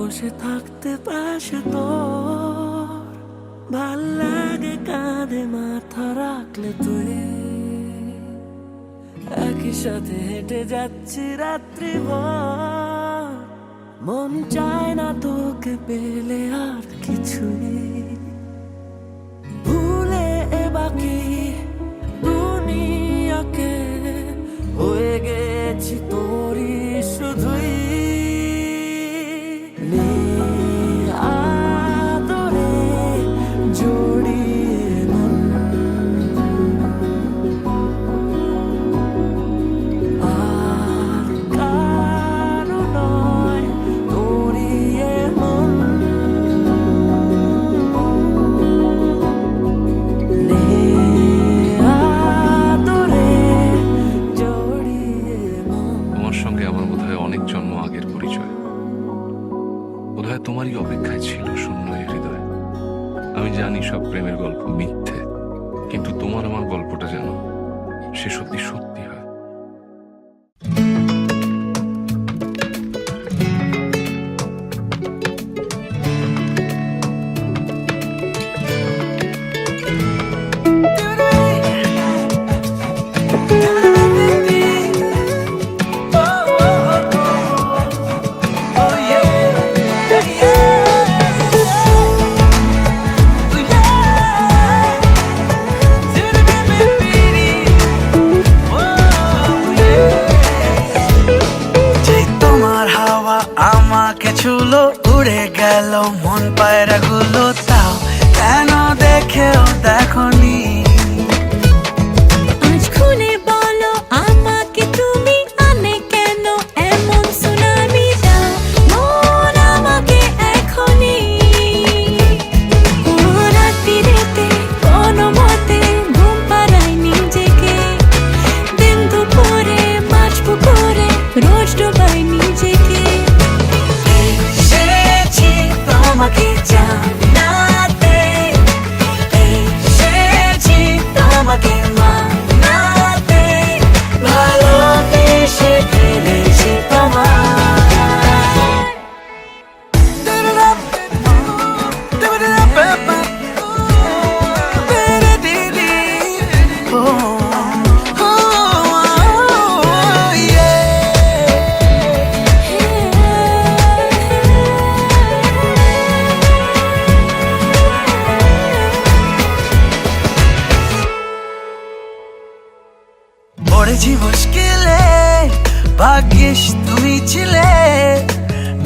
বসে থাকতে পাশে তোর, ভাল লাগে কাঁধে মাথা রাখলে তুই, একই সাথে হেঁটে যাচ্ছি রাত্রি ভর, মন চায় না তোকে পেলে আর কিছুই, ভুলে এ বাকি দুনিয়াকে হয়ে গেছি তোরই শুধুই। আদরে জড়িয়ে মন, আর কারো নয় তোরই এ মন, আদরে জড়িয়ে মন। তোমার সঙ্গে আমার বোধহয় অনেক জন্ম আগের পরিচয়, বোধহয় তোমারই অপেক্ষায় ছিল শূন্য এই হৃদয়। আমি জানি সব প্রেমের গল্প মিথ্যে, কিন্তু তোমার আমার গল্পটা যেন সে সত্যি সত্যি হয়। আমাকে ছুলো, উড়ে গেল মন পায়রা গুলো, তাও কেন দেখেও দেখনি। আজ খুলে বলো আমাকে তুমি, আনে কেন এমন সুনামি, দাও মন আমাকে এখনই। রাত্রিরেতে কোনো মতে ঘুম পাড়াই নিজেকে, দিন দুপুরে মাছ পুকুরে রোজ ডোবাই নিজেকে। তোমাকে জানাতে এসেছি, তোমাকে মানাতে, ভালোবেসে ফেলেছি তোমায়। পড়েছি মুশকিলে, ভাগ্যিস তুমি ছিলে,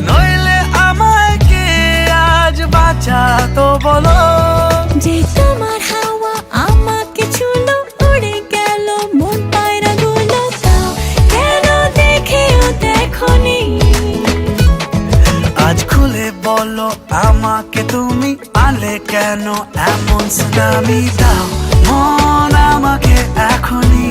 নইলে আমায় কে আজ বাঁচাতো বলো। যে তোমার হাওয়া আমাকে ছুলো, উড়ে গেল মন পায়রা গুলো, তাও কেন দেখেও দেখনি। আজ খুলে বলো আমাকে তুমি, আলে কেন এমন সুনামি, দাও মন আমাকে এখনই।